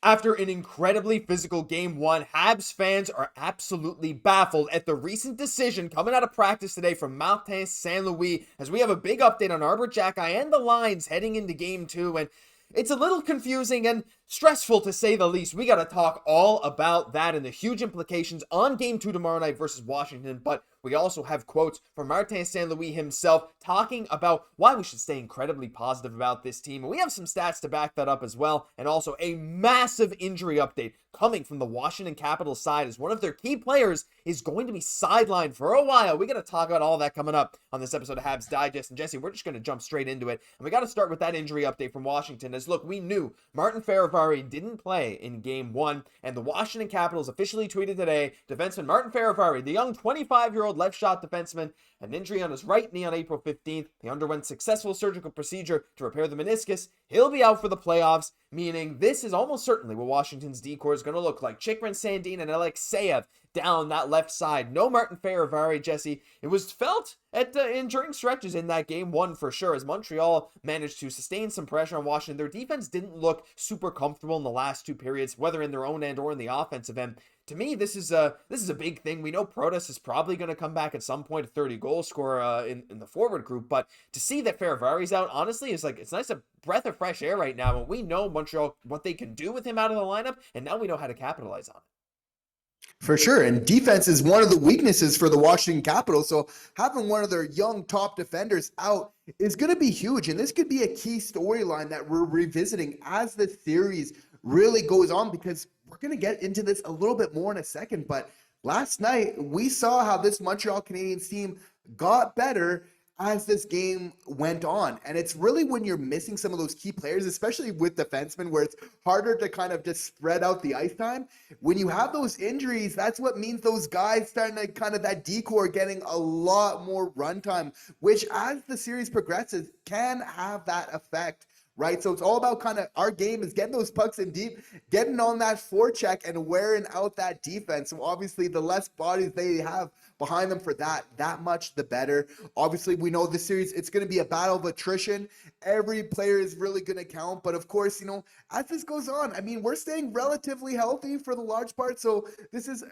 After an incredibly physical Game 1, Habs fans are absolutely baffled at the recent decision coming out of practice today from Martin St. Louis, as we have a big update on Arber, Xhekaj, and the lines heading into Game 2, and it's a little confusing and stressful to say the least. We got to talk all about that and the huge implications on Game 2 tomorrow night versus Washington, but we also have quotes from Martin St. Louis himself talking about why we should stay incredibly positive about this team. And we have some stats to back that up as well. And also a massive injury update coming from the Washington Capitals side as one of their key players is going to be sidelined for a while. We got to talk about all that coming up on this episode of Habs Digest. And Jesse, we're just going to jump straight into it. And we got to start with that injury update from Washington. As look, we knew Martin Fehervary didn't play in Game 1. And the Washington Capitals officially tweeted today, defenseman Martin Fehervary, the young 25-year-old left shot defenseman, had an injury on his right knee on April 15th. He underwent successful surgical procedure to repair the meniscus. He'll be out for the playoffs, meaning this is almost certainly what Washington's D-corps is going to look like. Chychrun, Sandin, and Alexeyev down that left side. No Martin Fehervary, Jesse. It was felt during stretches in that Game 1 for sure, as Montreal managed to sustain some pressure on Washington. Their defense didn't look super comfortable in the last two periods, whether in their own end or in the offensive end. To me, this is a big thing. We know Protas is probably going to come back at some point, a 30-goal scorer in the forward group. But to see that Fehervary's out, honestly, is it's nice, a breath of fresh air right now. And we know Montreal, what they can do with him out of the lineup, and now we know how to capitalize on it. For sure. And defense is one of the weaknesses for the Washington Capitals. So having one of their young top defenders out is going to be huge. And this could be a key storyline that we're revisiting as the series really goes on, because we're going to get into this a little bit more in a second. But last night, we saw how this Montreal Canadiens team got better as this game went on. And it's really when you're missing some of those key players, especially with defensemen, where it's harder to kind of just spread out the ice time. When you have those injuries, that's what means those guys starting to kind of that D-corps getting a lot more runtime, which as the series progresses can have that effect. Right, so it's all about kind of our game is getting those pucks in deep, getting on that forecheck and wearing out that defense. So obviously the less bodies they have behind them for that much the better. Obviously we know this series, it's going to be a battle of attrition. Every player is really going to count. But of course, as this goes on, I mean, we're staying relatively healthy for the large part. So this is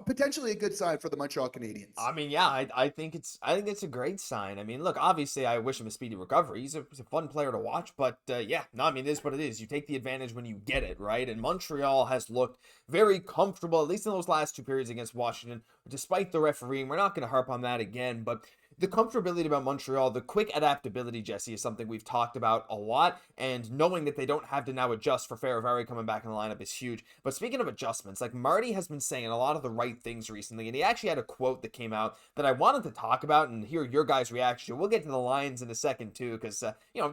potentially a good sign for the Montreal Canadiens. I mean, yeah, I think it's a great sign. I mean, look, obviously I wish him a speedy recovery. He's a fun player to watch, but yeah, no, I mean, it is what it is. You take the advantage when you get it, right? And Montreal has looked very comfortable, at least in those last two periods against Washington, despite the refereeing. We're not going to harp on that again, but the comfortability about Montreal, the quick adaptability, Jesse, is something we've talked about a lot, and knowing that they don't have to now adjust for Fehervary coming back in the lineup is huge. But speaking of adjustments, Marty has been saying a lot of the right things recently, and he actually had a quote that came out that I wanted to talk about and hear your guys' reaction. We'll get to the lines in a second too, because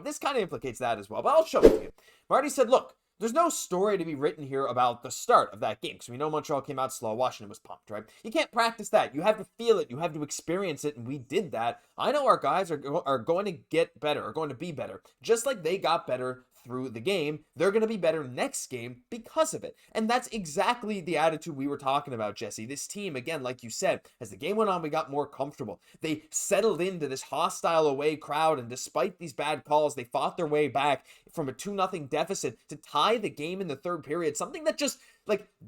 this kind of implicates that as well, but I'll show it to you. Marty said, look, there's no story to be written here about the start of that game, because we know Montreal came out slow. Washington was pumped, right? You can't practice that. You have to feel it. You have to experience it, and we did that. I know our guys are going to get better, are going to be better. Just like they got better through the game, they're going to be better next game because of it. And that's exactly the attitude we were talking about, Jesse. This team, again, like you said, as the game went on, we got more comfortable. They settled into this hostile away crowd, and despite these bad calls, they fought their way back from a 2-0 deficit to tie the game in the third period, something that just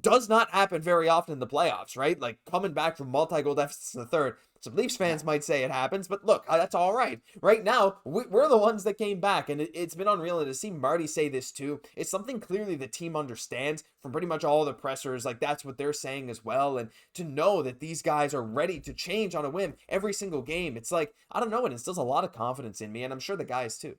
does not happen very often in the playoffs, right? Coming back from multi-goal deficits in the third. Some Leafs fans might say it happens, but look, that's all right. Right now, we're the ones that came back, and it's been unreal. And to see Marty say this too, it's something clearly the team understands from pretty much all the pressers. That's what they're saying as well. And to know that these guys are ready to change on a whim every single game, it's I don't know, it instills a lot of confidence in me, and I'm sure the guys too.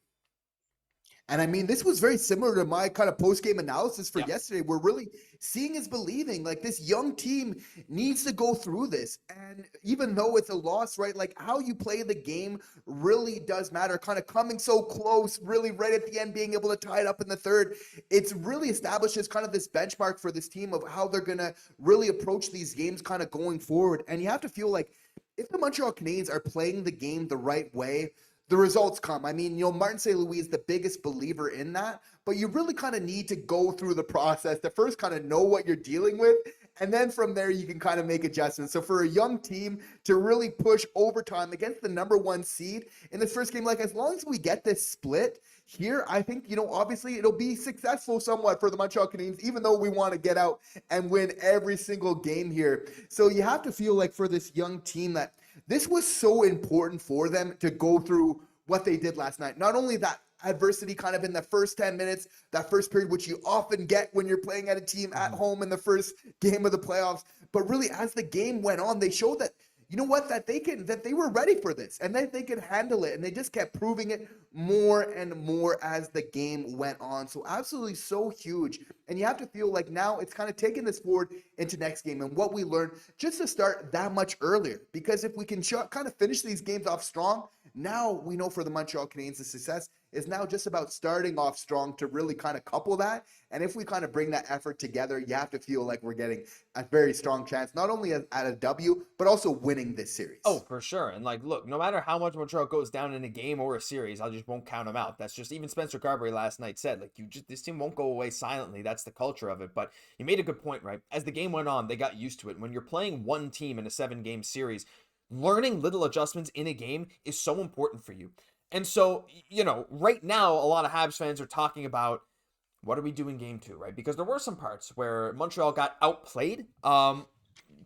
And I mean, this was very similar to my kind of post-game analysis for yesterday. We're really seeing is believing. This young team needs to go through this. And even though it's a loss, right, how you play the game really does matter. Kind of coming so close, really right at the end, being able to tie it up in the third. It's really establishes kind of this benchmark for this team of how they're going to really approach these games kind of going forward. And you have to feel if the Montreal Canadiens are playing the game the right way, the results come. I mean, Martin St. Louis is the biggest believer in that, but you really kind of need to go through the process to first kind of know what you're dealing with, and then from there you can kind of make adjustments. So for a young team to really push overtime against the number one seed in this first game, as long as we get this split, here, I think, obviously it'll be successful somewhat for the Montreal Canadiens, even though we want to get out and win every single game here. So you have to feel like for this young team that this was so important for them to go through what they did last night. Not only that adversity kind of in the first 10 minutes, that first period, which you often get when you're playing at a team at home in the first game of the playoffs, but really as the game went on, they showed that, that they were ready for this and that they could handle it. And they just kept proving it more and more as the game went on. So absolutely so huge. And you have to feel like now it's kind of taking this forward into next game and what we learned just to start that much earlier. Because if we can kind of finish these games off strong, now we know for the Montreal Canadiens, the success is now just about starting off strong to really kind of couple that. And if we kind of bring that effort together, you have to feel like we're getting a very strong chance, not only at a W, but also winning this series. Oh, for sure. And look, no matter how much Montreal goes down in a game or a series, I just won't count them out. That's just, even Spencer Carberry last night said, this team won't go away silently. That's the culture of it. But you made a good point, right? As the game went on, they got used to it. When you're playing one team in a 7-game series, learning little adjustments in a game is so important for you. And so, right now, a lot of Habs fans are talking about, what do we do in game 2, right? Because there were some parts where Montreal got outplayed,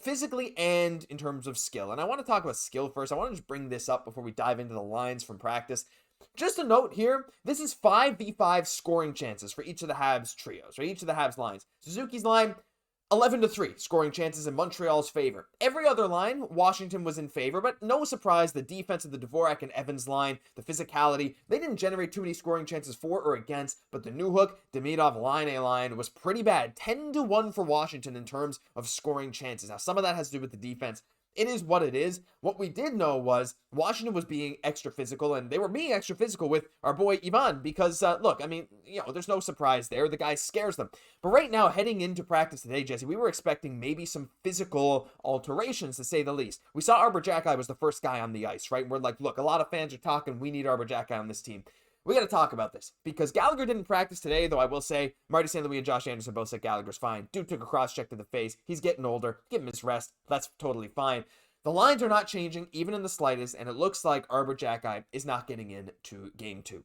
physically and in terms of skill. And I want to talk about skill first. I want to just bring this up before we dive into the lines from practice. Just a note here, this is 5v5 scoring chances for each of the Habs trios, right? Each of the Habs lines. Suzuki's line, 11-3 scoring chances in Montreal's favor. Every other line, Washington was in favor, but no surprise, the defense of the Dvorak and Evans line, the physicality, they didn't generate too many scoring chances for or against, but the Newhook, Demidov line was pretty bad. 10-1 for Washington in terms of scoring chances. Now, some of that has to do with the defense. It is what it is. What we did know was Washington was being extra physical, and they were being extra physical with our boy Ivan because, look, there's no surprise there. The guy scares them. But right now, heading into practice today, Jesse, we were expecting maybe some physical alterations, to say the least. We saw Arber Xhekaj was the first guy on the ice, right? We're like, look, a lot of fans are talking, we need Arber Xhekaj on this team. We got to talk about this because Gallagher didn't practice today, though I will say Marty St. Louis and Josh Anderson both said Gallagher's fine. Dude took a cross check to the face. He's getting older. Give him his rest. That's totally fine. The lines are not changing, even in the slightest, and it looks like Arber Xhekaj is not getting into game 2.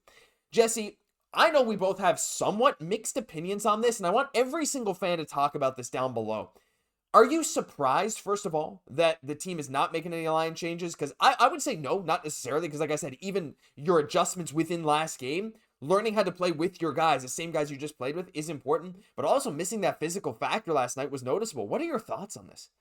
Jesse, I know we both have somewhat mixed opinions on this, and I want every single fan to talk about this down below. Are you surprised, first of all, that the team is not making any line changes? Because I would say no, not necessarily, because like I said, even your adjustments within last game, learning how to play with your guys, the same guys you just played with, is important, but also missing that physical factor last night was noticeable. What are your thoughts on this?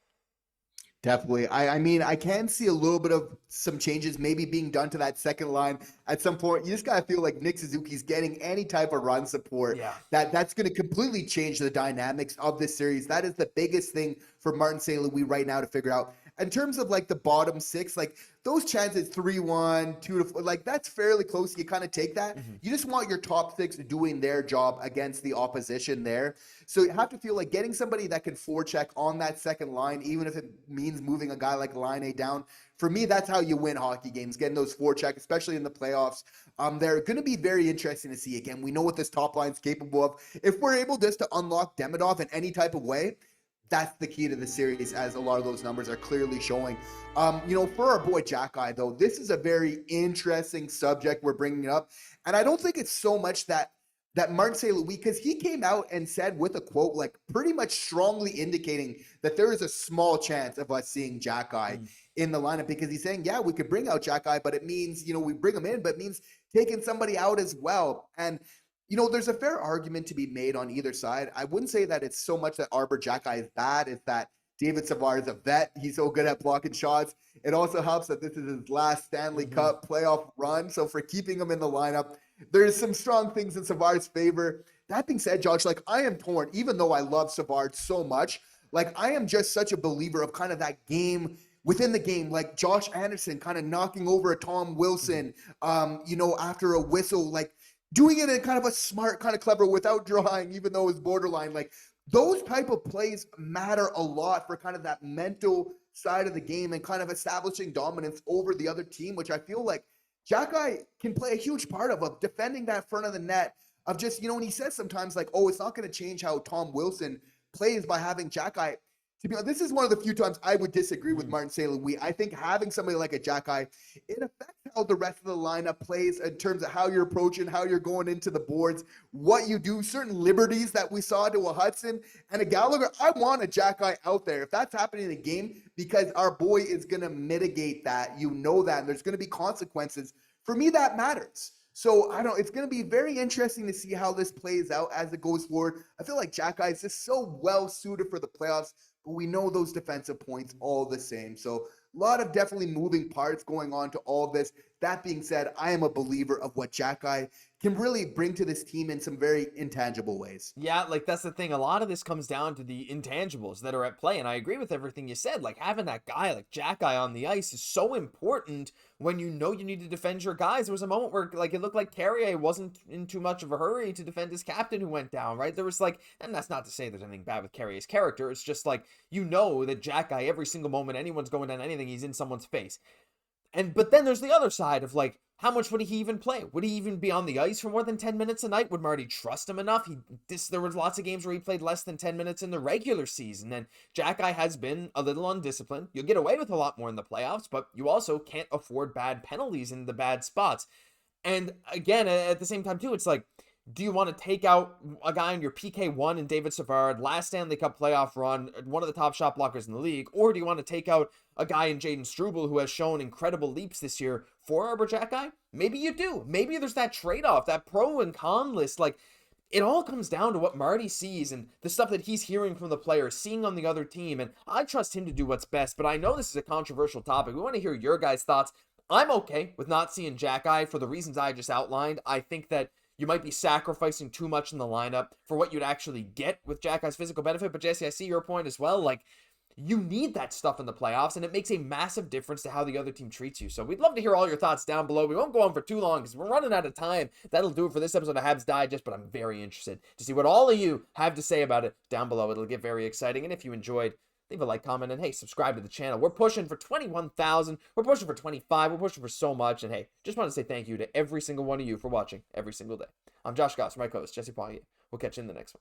Definitely. I can see a little bit of some changes maybe being done to that second line at some point. You just got to feel like Nick Suzuki's getting any type of run support. Yeah. That's going to completely change the dynamics of this series. That is the biggest thing for Martin St. Louis right now to figure out. In terms of the bottom 6, those chances 3-1, 2-4, that's fairly close. You kind of take that. Mm-hmm. You just want your top 6 doing their job against the opposition there. So you have to feel like getting somebody that can forecheck on that second line, even if it means moving a guy like Line A down. For me, that's how you win hockey games, getting those forecheck, especially in the playoffs. They're going to be very interesting to see. Again, we know what this top line's capable of. If we're able just to unlock Demidov in any type of way, that's the key to the series, as a lot of those numbers are clearly showing. For our boy Xhekaj, though, this is a very interesting subject we're bringing up. And I don't think it's so much that Martin St. Louis, because he came out and said with a quote, pretty much strongly indicating that there is a small chance of us seeing Xhekaj in the lineup, because he's saying, yeah, we could bring out Xhekaj, but it means, we bring him in, but it means taking somebody out as well. And there's a fair argument to be made on either side. I wouldn't say that it's so much that Arber Xhekaj is bad. It's that David Savard is a vet. He's so good at blocking shots. It also helps that this is his last Stanley Cup playoff run. So for keeping him in the lineup, there's some strong things in Savard's favor. That being said, Josh, I am torn, even though I love Savard so much. I am just such a believer of kind of that game within the game, like Josh Anderson kind of knocking over a Tom Wilson, after a whistle, doing it in kind of a smart, kind of clever, without drawing, even though it's borderline. Those type of plays matter a lot for kind of that mental side of the game and kind of establishing dominance over the other team, which I feel like Xhekaj can play a huge part of defending that front of the net, of just, and he says sometimes it's not going to change how Tom Wilson plays by having Xhekaj. To be honest, this is one of the few times I would disagree with Martin St. Louis. I think having somebody like a Xhekaj, it affects how the rest of the lineup plays in terms of how you're approaching, how you're going into the boards, what you do, certain liberties that we saw to a Hudson and a Gallagher. I want a Xhekaj out there if that's happening in a game, because our boy is going to mitigate that. You know that, and there's going to be consequences. For me, that matters. So it's going to be very interesting to see how this plays out as it goes forward. I feel like Xhekaj is just so well suited for the playoffs, but we know those defensive points all the same. So a lot of definitely moving parts going on to all this. That being said, I am a believer of what Xhekaj can really bring to this team in some very intangible ways. Yeah, like that's the thing. A lot of this comes down to the intangibles that are at play. And I agree with everything you said. Like having that guy like Xhekaj on the ice is so important when you know you need to defend your guys. There was a moment where like it looked like Carrier wasn't in too much of a hurry to defend his captain who went down, right? There was like, and that's not to say there's anything bad with Carrier's character. It's just like, you know that Xhekaj, every single moment anyone's going down anything, he's in someone's face. But then there's the other side of like, how much would he even play? Would he even be on the ice for more than 10 minutes a night? Would Marty trust him enough? There was lots of games where he played less than 10 minutes in the regular season, and Xhekaj has been a little undisciplined. You'll get away with a lot more in the playoffs, but you also can't afford bad penalties in the bad spots. And again, at the same time too, it's like, do you want to take out a guy on your PK1 and David Savard, last Stanley Cup playoff run, one of the top shot blockers in the league? Or do you want to take out a guy in Jayden Struble who has shown incredible leaps this year for Arber Xhekaj? Maybe you do. Maybe there's that trade-off, that pro and con list. Like, it all comes down to what Marty sees and the stuff that he's hearing from the players, seeing on the other team. And I trust him to do what's best, but I know this is a controversial topic. We want to hear your guys' thoughts. I'm okay with not seeing Xhekaj for the reasons I just outlined. I think that you might be sacrificing too much in the lineup for what you'd actually get with Xhekaj's physical benefit. But Jesse, I see your point as well. Like, you need that stuff in the playoffs, and it makes a massive difference to how the other team treats you. So we'd love to hear all your thoughts down below. We won't go on for too long because we're running out of time. That'll do it for this episode of Habs Digest, but I'm very interested to see what all of you have to say about it down below. It'll get very exciting. And if you enjoyed, leave a like, comment, and hey, subscribe to the channel. We're pushing for 21,000. We're pushing for 25. We're pushing for so much. And hey, just want to say thank you to every single one of you for watching every single day. I'm Josh Gosse, my co-host, Jesse Poirier. We'll catch you in the next one.